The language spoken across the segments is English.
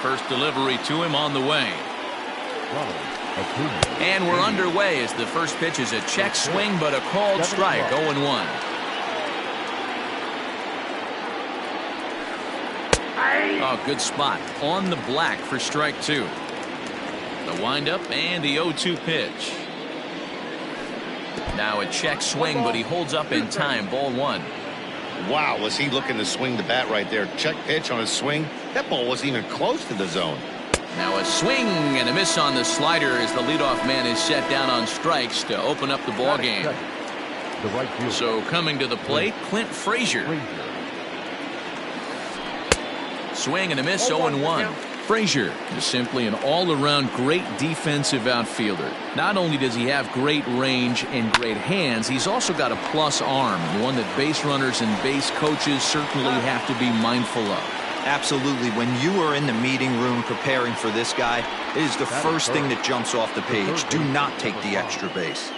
First delivery to him on the way. And we're underway as the first pitch is a check swing, but a called strike, 0-1. Oh, good spot on the black for strike two. The windup and the 0-2 pitch. Now a check swing, but he holds up in time. Ball one. Wow, was he looking to swing the bat right there? Check pitch on a swing. That ball wasn't even close to the zone. Now a swing and a miss on the slider as the leadoff man is set down on strikes to open up the ball game. So coming to the plate, Clint Frazier. Swing and a miss, 0-1. Frazier is simply an all-around great defensive outfielder. Not only does he have great range and great hands, he's also got a plus arm, one that base runners and base coaches certainly have to be mindful of. Absolutely. When you are in the meeting room preparing for this guy, it is the first thing that jumps off the page. Do not take the extra base.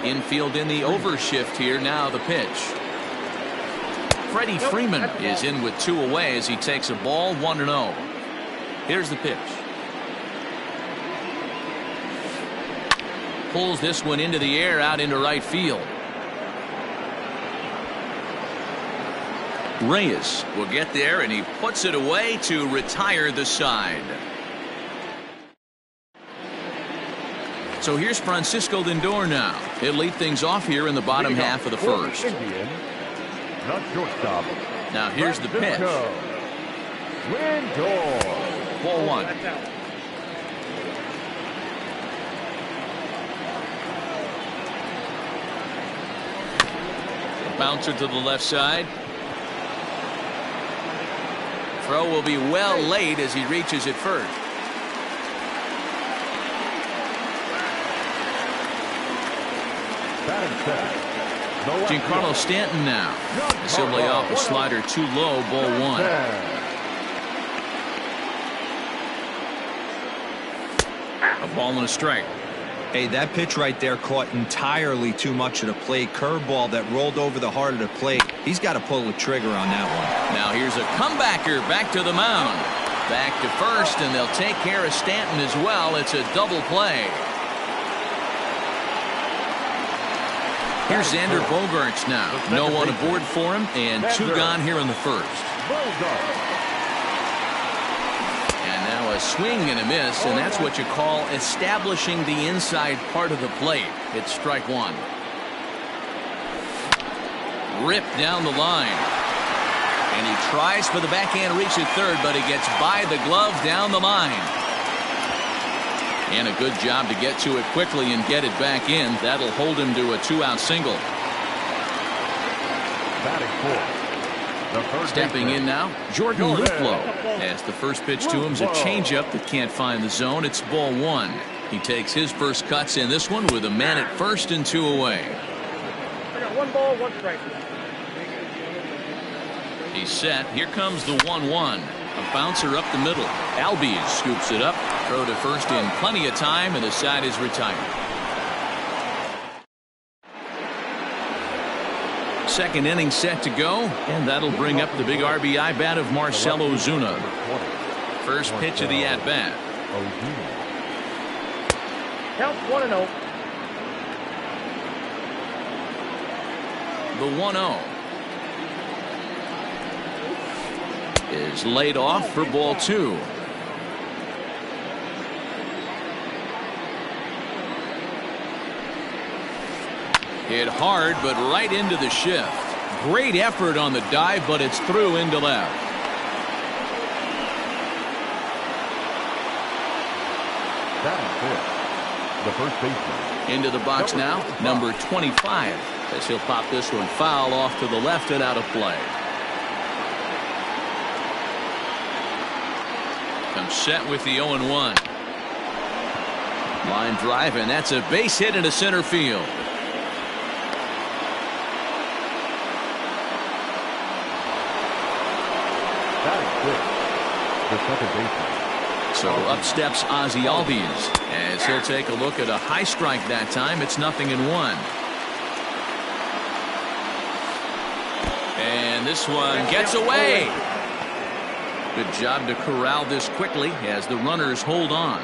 Infield in the overshift here. Now the pitch. Freddie Freeman is in with two away as he takes a ball, 1-0. Here's the pitch. Pulls this one into the air out into right field. Reyes will get there, and he puts it away to retire the side. So here's Francisco Lindor now. He'll lead things off here in the bottom half of the first. Now here's the pitch. Ball one. A bouncer to the left side. Throw will be well late as he reaches it first. Giancarlo Stanton now. He'll lay off a slider too low, ball one. A ball and a strike. Hey, that pitch right there caught entirely too much of the plate. Curveball that rolled over the heart of the plate. He's got to pull the trigger on that one. Now here's a comebacker back to the mound. Back to first, and they'll take care of Stanton as well. It's a double play. Here's Xander Bogaerts now. No one aboard for him, and two gone here in the first. And now a swing and a miss, and that's what you call establishing the inside part of the plate. It's strike one. Ripped down the line. And he tries for the backhand reach at third, but he gets by the glove down the line. And a good job to get to it quickly and get it back in. That'll hold him to a two-out single. Stepping in now, Jordan Luplow. As the first pitch to him is a changeup that can't find the zone. It's ball one. He takes his first cuts in this one with a man at first and two away. I got 1 ball, 1 strike. He's set. Here comes the 1-1. A bouncer up the middle. Albies scoops it up. Throw to first in plenty of time, and the side is retired. Second inning set to go, and that'll bring up the big RBI bat of Marcell Ozuna. First pitch of the at-bat. Count 1-0. The 1-0 is laid off for ball two. Hit hard, but right into the shift. Great effort on the dive, but it's through into left. The first baseman. Into the box now, number 25, as he'll pop this one foul off to the left and out of play. Comes set with the 0-1. Line drive, and that's a base hit into center field. The second baseman. So up steps Ozzie Albies as he'll take a look at a high strike that time. It's 0-1. And this one gets away. Good job to corral this quickly as the runners hold on.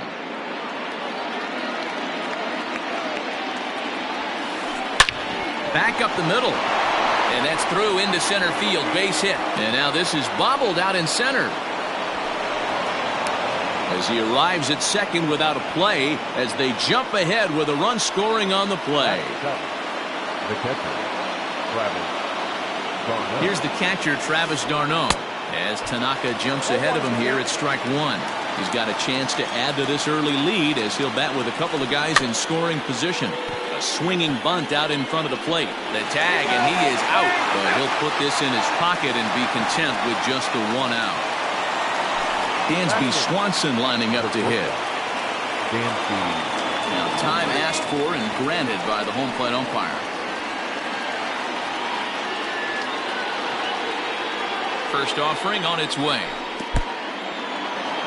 Back up the middle. And that's through into center field. Base hit. And now this is bobbled out in center. As he arrives at second without a play as they jump ahead with a run scoring on the play. The catcher, Travis Darno. Here's the catcher, Travis Darno, as Tanaka jumps ahead of him here at strike one. He's got a chance to add to this early lead as he'll bat with a couple of guys in scoring position. A swinging bunt out in front of the plate. The tag, and he is out. But he'll put this in his pocket and be content with just the one out. Dansby Swanson lining up to hit. Now time asked for and granted by the home plate umpire. First offering on its way.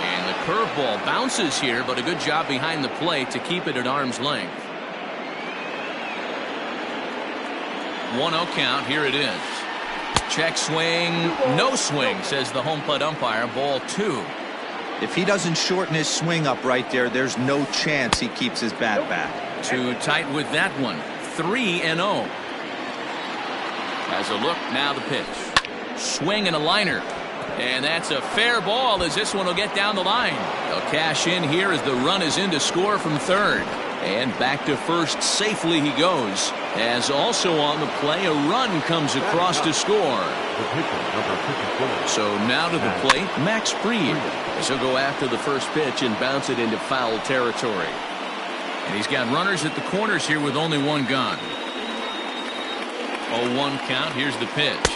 And the curveball bounces here, but a good job behind the plate to keep it at arm's length. 1-0 count. Here it is. Check swing. No swing, says the home plate umpire. Ball 2. If he doesn't shorten his swing up right there, there's no chance he keeps his bat back. Too tight with that one. 3-0. Has a look. Now the pitch. Swing and a liner. And that's a fair ball as this one will get down the line. They'll cash in here as the run is in to score from third. And back to first safely he goes. As also on the play, a run comes across to score. The pitcher, number 54. So now to the plate, Max Fried. As he'll go after the first pitch and bounce it into foul territory. And he's got runners at the corners here with only one gone. 0-1 count. Here's the pitch.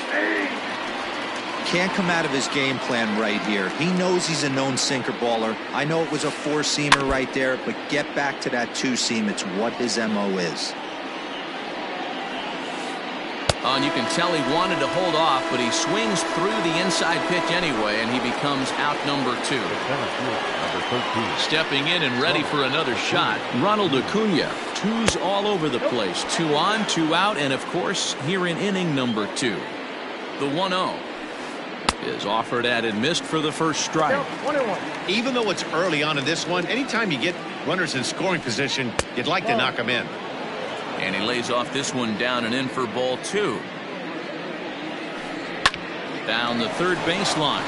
Can't come out of his game plan right here. He knows he's a known sinker baller. I know it was a four-seamer right there, but get back to that two-seam. It's what his MO is. Oh, and you can tell he wanted to hold off, but he swings through the inside pitch anyway, and he becomes out number 2. Number 13. Stepping in and ready for another shot, Ronald Acuna. 2s all over the place. 2 on, 2 out, and of course, here in inning number 2. The 1-0 is offered at and missed for the first strike. 1-1. Even though it's early on in this one, anytime you get runners in scoring position, you'd like to knock them in. And he lays off this one down and in for ball 2. Down the third baseline.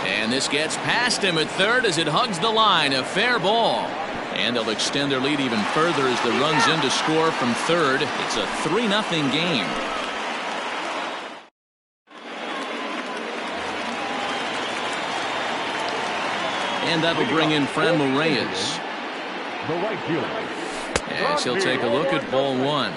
And this gets past him at third as it hugs the line. A fair ball. And they'll extend their lead even further as the run's in to score from third. It's a 3-0 game. And that'll bring in Franmil Reyes. The right fielder. As he'll take a look at ball 1.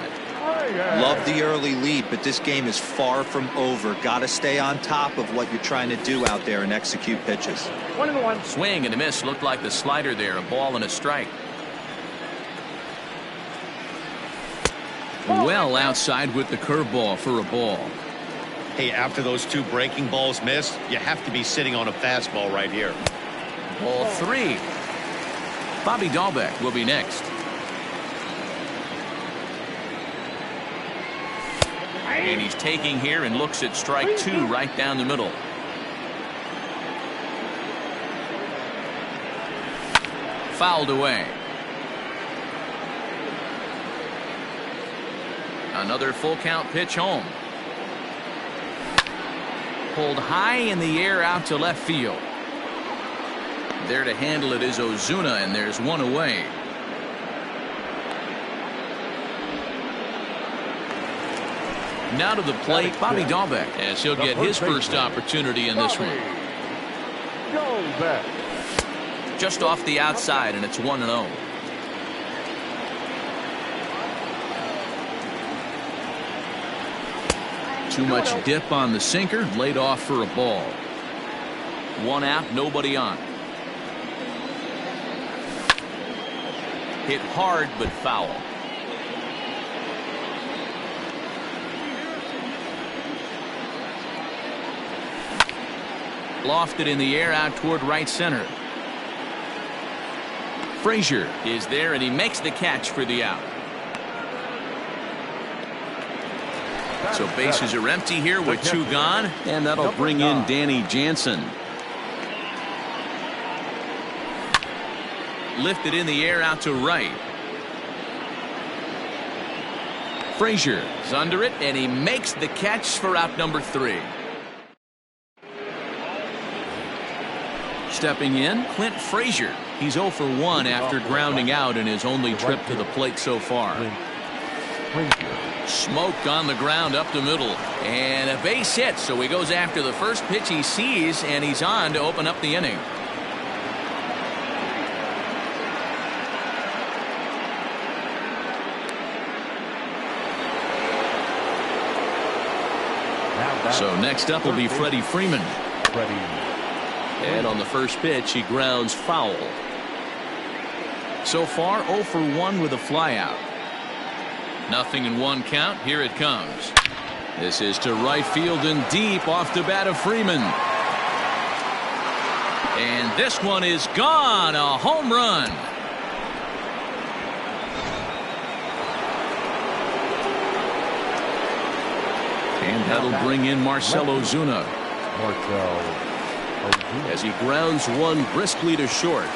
Love the early lead, but this game is far from over. Got to stay on top of what you're trying to do out there and execute pitches. 1-1. Swing and a miss. Looked like the slider there. A ball and a strike. Well outside with the curveball for a ball. Hey, after those 2 breaking balls missed, you have to be sitting on a fastball right here. Ball 3. Bobby Dahlbeck will be next. And he's taking here and looks at strike 2 right down the middle. Fouled away. Another full count pitch home. Pulled high in the air out to left field. There to handle it is Ozuna, and there's one away. Now to the plate, Bobby Dahlbeck, as he'll get his first opportunity in this one. Goes back. Just off the outside, and it's 1-0. Too much dip on the sinker, laid off for a ball. 1 out, nobody on. Hit hard, but foul. Lofted in the air out toward right center. Frazier is there, and he makes the catch for the out. So bases are empty here with 2 gone, and that'll bring in Danny Jansen. lifted in the air out to right. Frazier is under it, and he makes the catch for out number 3. Stepping in, Clint Frazier. He's 0 for 1 after grounding out in his only trip to the plate so far. Smoke on the ground up the middle, and a base hit, so he goes after the first pitch he sees, and he's on to open up the inning. So next up will be Freddie Freeman. And on the first pitch, he grounds foul. So far, 0 for 1 with a flyout. Nothing in 1 count. Here it comes. This is to right field and deep off the bat of Freeman. And this one is gone. A home run. And that'll bring in Marcell Ozuna as he grounds one briskly to short.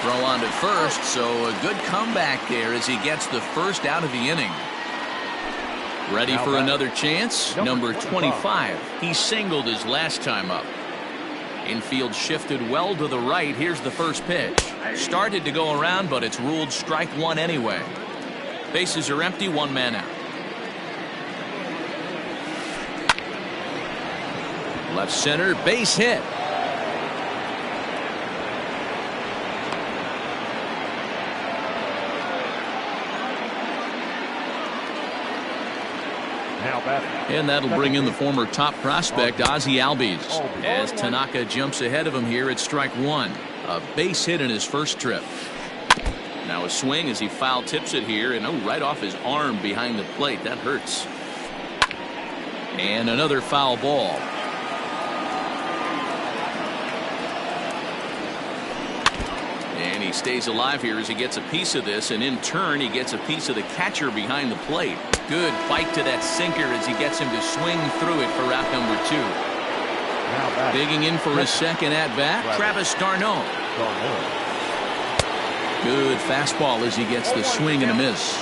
Throw on to first, so a good comeback there as he gets the first out of the inning. Ready for another chance? Number 25. He singled his last time up. Infield shifted well to the right. Here's the first pitch. Started to go around, but it's ruled strike 1 anyway. Bases are empty, 1 man out. Left center, base hit. And that'll bring in the former top prospect, Ozzie Albies, as Tanaka jumps ahead of him here at strike 1. A base hit in his first trip. Now a swing as he foul tips it here, and right off his arm behind the plate. That hurts. And another foul ball. And he stays alive here as he gets a piece of this, and in turn he gets a piece of the catcher behind the plate. Good bite to that sinker as he gets him to swing through it for out number 2. Digging in for his second at bat, Travis d'Arnaud. Good fastball as he gets the swing and a miss.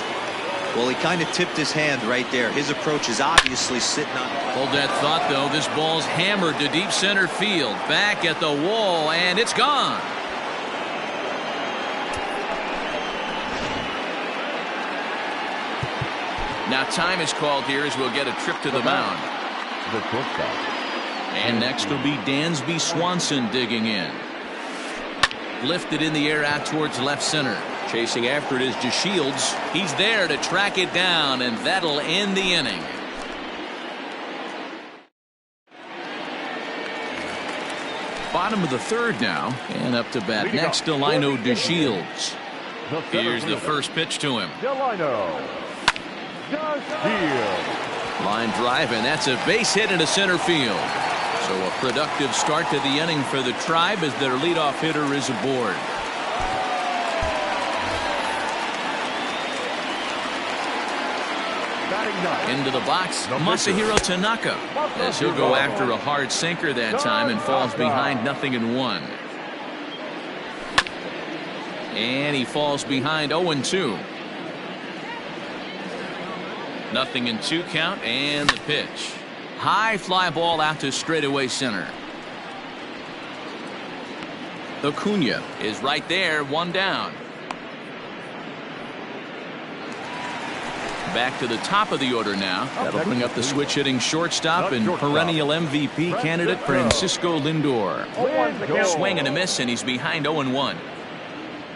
Well, he kind of tipped his hand right there. His approach is obviously sitting on. Hold that thought, though. This ball's hammered to deep center field. Back at the wall, and it's gone. Now time is called here as we'll get a trip to the mound. And next will be Dansby Swanson digging in. Lifted in the air out towards left center. Chasing after it is DeShields. He's there to track it down, and that'll end the inning. Bottom of the 3rd now, and up to bat next, Delino DeShields. Here's the first pitch to him. Line drive, and that's a base hit into center field. So a productive start to the inning for the Tribe as their leadoff hitter is aboard. Into the box, Masahiro Tanaka, as he'll go after a hard sinker that time and falls behind 0-1. And he falls behind 0-2. 0-2 count, and the pitch. High fly ball out to straightaway center. Acuna is right there, 1 down. Back to the top of the order now. That'll bring up the switch hitting shortstop and perennial MVP candidate Francisco Lindor. Swing and a miss, and he's behind 0-1.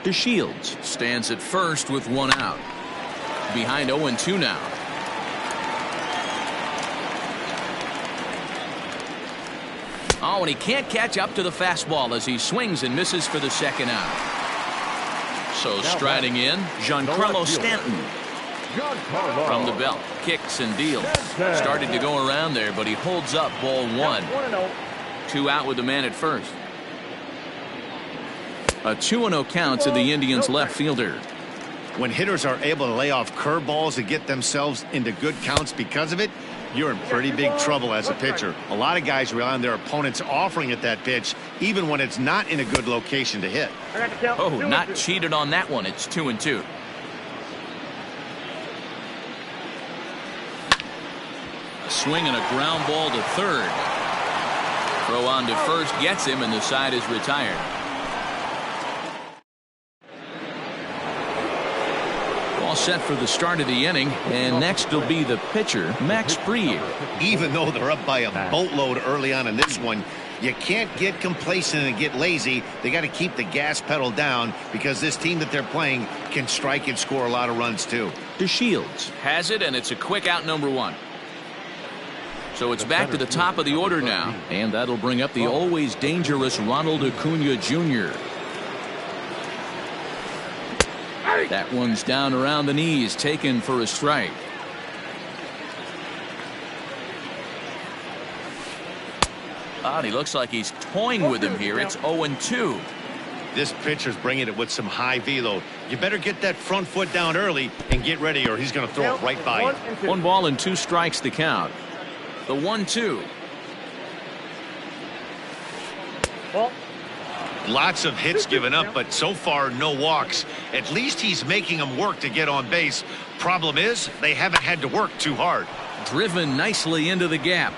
DeShields stands at first with 1 out. Behind 0-2 now. Oh, and he can't catch up to the fastball as he swings and misses for the 2nd out. So striding in, Giancarlo Stanton. From the belt, kicks and deals. Started to go around there, but he holds up ball 1. 2 out with the man at first. A 2-0 count to the Indians left fielder. When hitters are able to lay off curveballs and get themselves into good counts because of it, you're in pretty big trouble as a pitcher. A lot of guys rely on their opponents offering at that pitch even when it's not in a good location to hit. I got the count. Oh, 2-2. not cheated on that one. It's 2-2. Swinging a ground ball to third. Throw on to first gets him, and the side is retired. All set for the start of the inning, and next will be the pitcher, Max Fried. Even though they're up by a boatload early on in this one, you can't get complacent and get lazy. They got to keep the gas pedal down because this team that they're playing can strike and score a lot of runs too. DeShields has it, and it's a quick out, number one. So it's back to the top of the order now, and that'll bring up the always dangerous Ronald Acuna Jr. That one's down around the knees, taken for a strike. He looks like he's toying with him here. It's 0-2. This pitcher's bringing it with some high velo. You better get that front foot down early and get ready, or he's going to throw it right by you. 1 ball and 2 strikes the count. The 1-2. Ball. Lots of hits given up, but so far no walks. At least he's making them work to get on base. Problem is, they haven't had to work too hard. Driven nicely into the gap.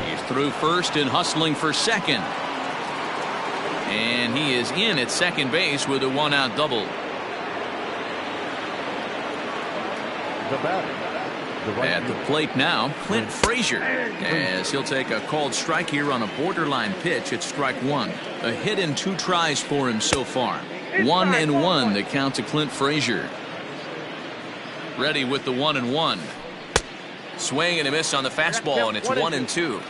He's through first and hustling for second. And he is in at second base with a 1-out double. The batter. At the plate now, Clint Frazier, as he'll take a called strike here on a borderline pitch at strike 1. A hit in 2 tries for him so far. 1-1 the count to Clint Frazier. Ready with the 1-1. Swing and a miss on the fastball, and it's 1-2.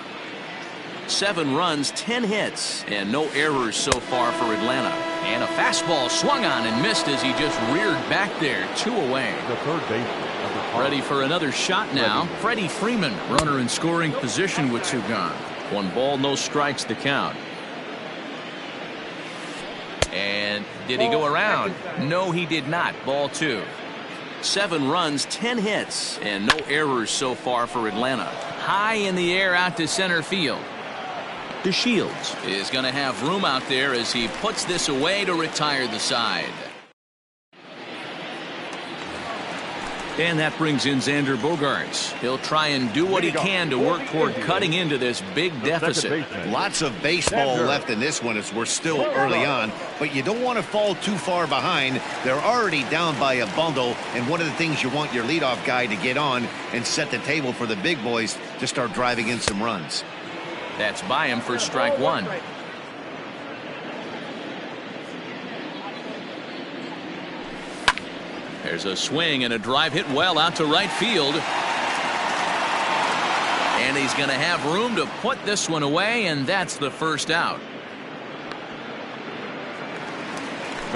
7 runs, 10 hits, and no errors so far for Atlanta. And a fastball swung on and missed as he just reared back there. 2 away. The third baseman. Ready for another shot now. Freddie Freeman, runner in scoring position with 2 gone. 1 ball, no strikes the count. And did he go around? No, he did not. Ball 2. 7 runs, 10 hits, and no errors so far for Atlanta. High in the air out to center field. DeShields is going to have room out there as he puts this away to retire the side. And that brings in Xander Bogaerts. He'll try and do what he can to work toward cutting into this big deficit. Lots of baseball left in this one as we're still early on, but you don't want to fall too far behind. They're already down by a bundle, and one of the things you want your leadoff guy to get on and set the table for the big boys to start driving in some runs. That's by him for strike 1. There's a swing and a drive hit well out to right field. And he's going to have room to put this one away, and that's the first out.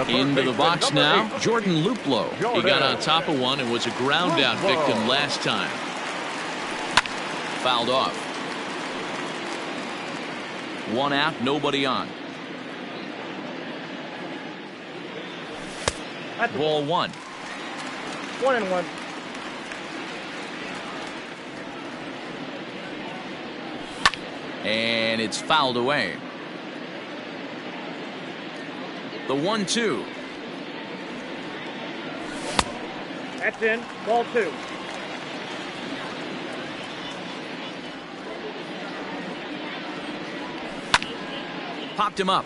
Into the box now, Jordan Luplow. He got on top of one and was a ground out victim last time. Fouled off. 1 out, nobody on. Ball 1. 1-1. And it's fouled away. The 1-2. That's in. Ball 2. Popped him up.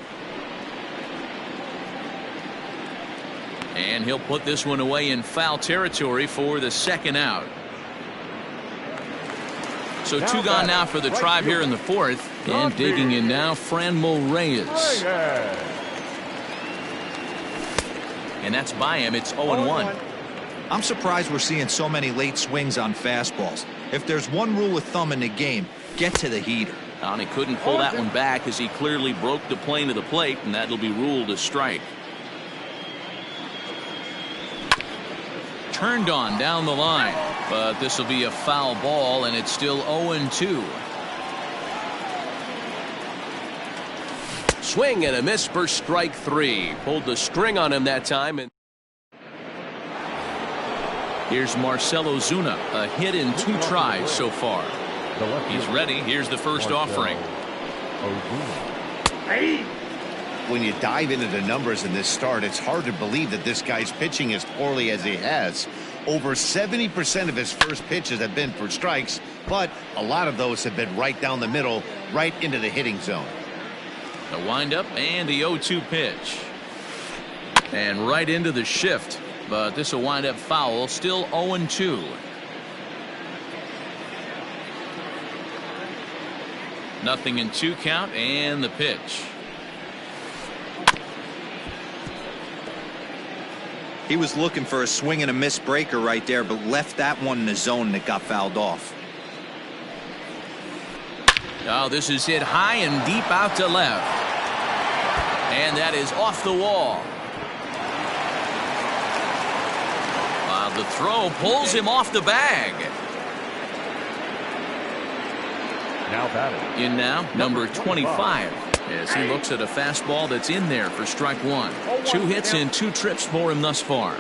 And he'll put this one away in foul territory for the second out. So 2 gone now for the Tribe here in the 4th. And digging in now, Franmil Reyes. And that's by him. It's 0-1. I'm surprised we're seeing so many late swings on fastballs. If there's one rule of thumb in the game, get to the heater. And he couldn't pull that one back as he clearly broke the plane of the plate, and that'll be ruled a strike. Turned on down the line, but this will be a foul ball, and it's still 0-2. Swing and a miss for strike 3. Pulled the string on him that time. And here's Marcell Ozuna, a hit in 2 tries so far. He's ready. Here's the first offering. When you dive into the numbers in this start, it's hard to believe that this guy's pitching as poorly as he has. Over 70% of his first pitches have been for strikes, but a lot of those have been right down the middle, right into the hitting zone. The windup and the 0-2 pitch. And right into the shift. But this will wind up foul. Still 0-2. Nothing in 2 count and the pitch. He was looking for a swing and a miss breaker right there, but left that one in the zone that got fouled off. Oh, this is hit high and deep out to left. And that is off the wall. Wow, the throw pulls him off the bag. Now batting. In now, number 25. As he looks at a fastball that's in there for strike 1. 2 hits and 2 trips for him thus far.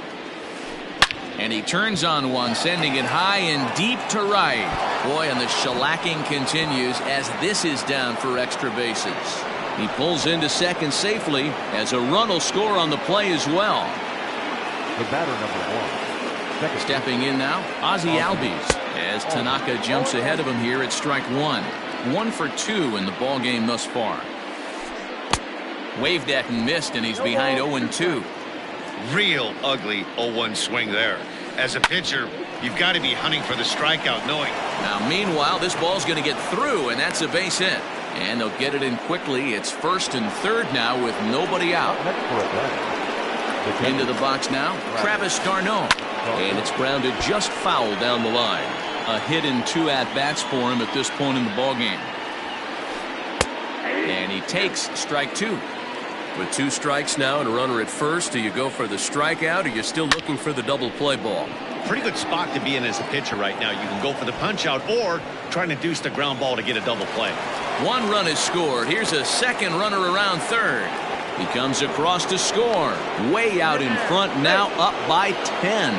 And he turns on one, sending it high and deep to right. Boy, and the shellacking continues as this is down for extra bases. He pulls into second safely as a run will score on the play as well. The batter, number 1. Second. Stepping in now, Ozzie Albies, as Tanaka jumps ahead of him here at strike 1. 1 for 2 in the ball game thus far. Waved at and missed, and he's behind 0-2. Real ugly 0-1 swing there. As a pitcher, you've got to be hunting for the strikeout, knowing. Now, meanwhile, this ball's going to get through, and that's a base hit. And they'll get it in quickly. It's first and third now with nobody out. Into the box now, Travis d'Arnaud. And it's grounded just foul down the line. A hit and 2 at-bats for him at this point in the ballgame. And he takes strike 2. With 2 strikes now and a runner at first, do you go for the strikeout, or you're still looking for the double play ball? Pretty good spot to be in as a pitcher right now. You can go for the punch out or trying to deuce the ground ball to get a double play. 1 run is scored. Here's a second runner around third. He comes across to score. Way out in front now, up by 10.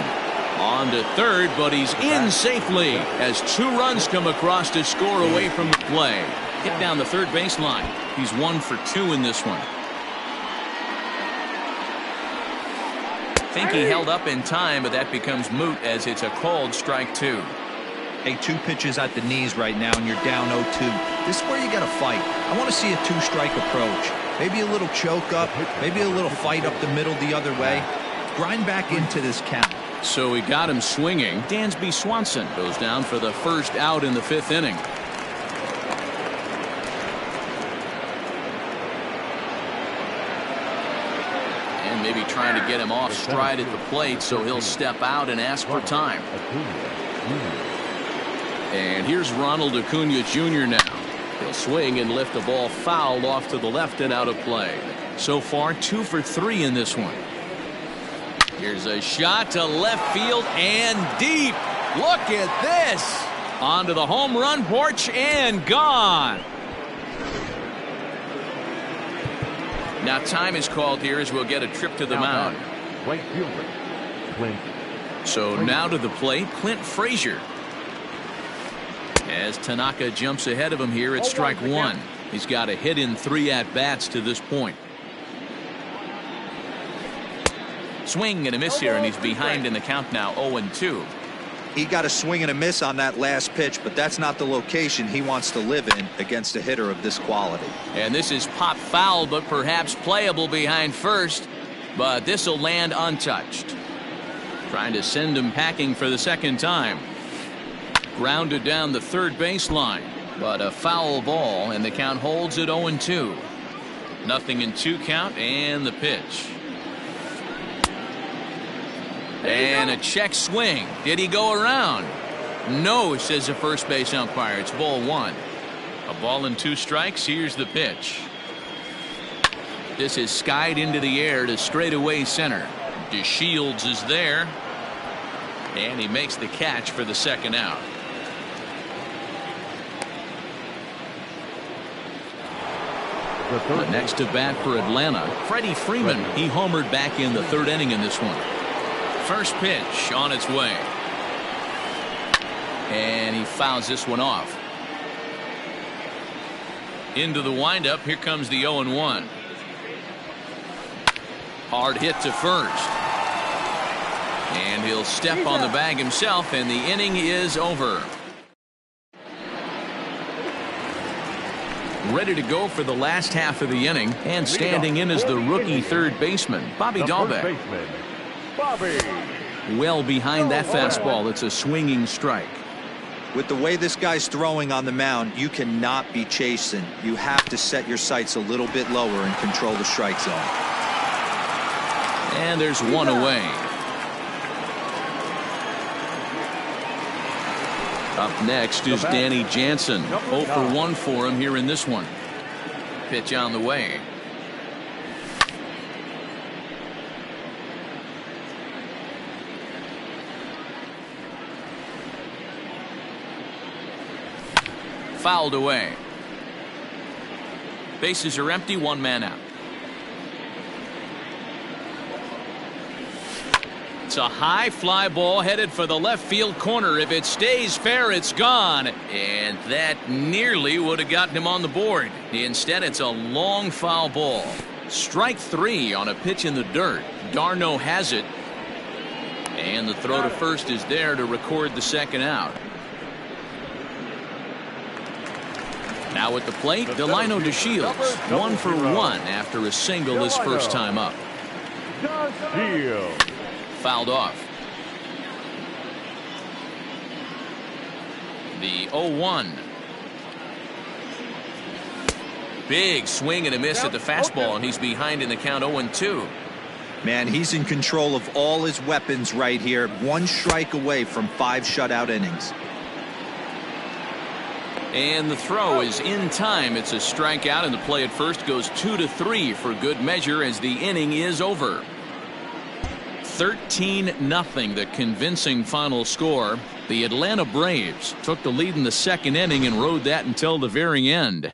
On to third, but he's in safely as 2 runs come across to score away from the play. Hit down the third baseline. He's 1 for 2 in this one. Think he held up in time, but that becomes moot as it's a called strike 2. Hey, 2 pitches at the knees right now, and you're down 0-2. This is where you got to fight. I want to see a 2-strike approach. Maybe a little choke up, maybe a little fight up the middle the other way. Grind back into this count. So he got him swinging. Dansby Swanson goes down for the first out in the 5th inning. And maybe trying to get him off stride at the plate, so he'll step out and ask for time. And here's Ronald Acuna Jr. now. He'll swing and lift the ball fouled off to the left and out of play. So far, 2 for 3 in this one. Here's a shot to left field and deep. Look at this. Onto the home run porch and gone. Now time is called here as we'll get a trip to the mound. Right fielder, Clint. So now to the plate, Clint Frazier. As Tanaka jumps ahead of him here at strike 1. He's got a hit in 3 at-bats to this point. Swing and a miss here, and he's behind in the count now, 0-2. He got a swing and a miss on that last pitch, but that's not the location he wants to live in against a hitter of this quality. And this is pop foul, but perhaps playable behind first. But this will land untouched. Trying to send him packing for the second time. Grounded down the third baseline, but a foul ball, and the count holds at 0-2. Nothing in 2 count, and the pitch. And a check swing. Did he go around? No, says the first base umpire. It's ball 1. A ball and 2 strikes. Here's the pitch. This is skied into the air to straightaway center. DeShields is there, and he makes the catch for the second out. The next to bat for Atlanta, Freddie Freeman. He homered back in the 3rd inning in this one. First pitch on its way. And he fouls this one off. Into the windup. Here comes the 0-1. Hard hit to first. And he'll step on the bag himself, and the inning is over. Ready to go for the last half of the inning, and standing in is the rookie third baseman, Bobby Dahlbeck. Well behind that fastball. It's a swinging strike. With the way this guy's throwing on the mound, you cannot be chasing. You have to set your sights a little bit lower and control the strike zone. And there's one away. Up next is Danny Jansen. 0 for 1 for him here in this one. Pitch on the way. Fouled away. Bases are empty, one man out. It's a high fly ball headed for the left field corner. If it stays fair, it's gone. And that nearly would have gotten him on the board. Instead, it's a long foul ball. Strike 3 on a pitch in the dirt. Darno has it. And the throw to first is there to record the second out. Now at the plate, Delino DeShields. 1 for 1 after a single his first time up. Fouled off. The 0-1. Big swing and a miss at the fastball, and he's behind in the count 0-2. Man, he's in control of all his weapons right here. 1 strike away from 5 shutout innings. And the throw is in time. It's a strikeout, and the play at first goes 2-3 for good measure as the inning is over. 13-0, the convincing final score. The Atlanta Braves took the lead in the second inning and rode that until the very end.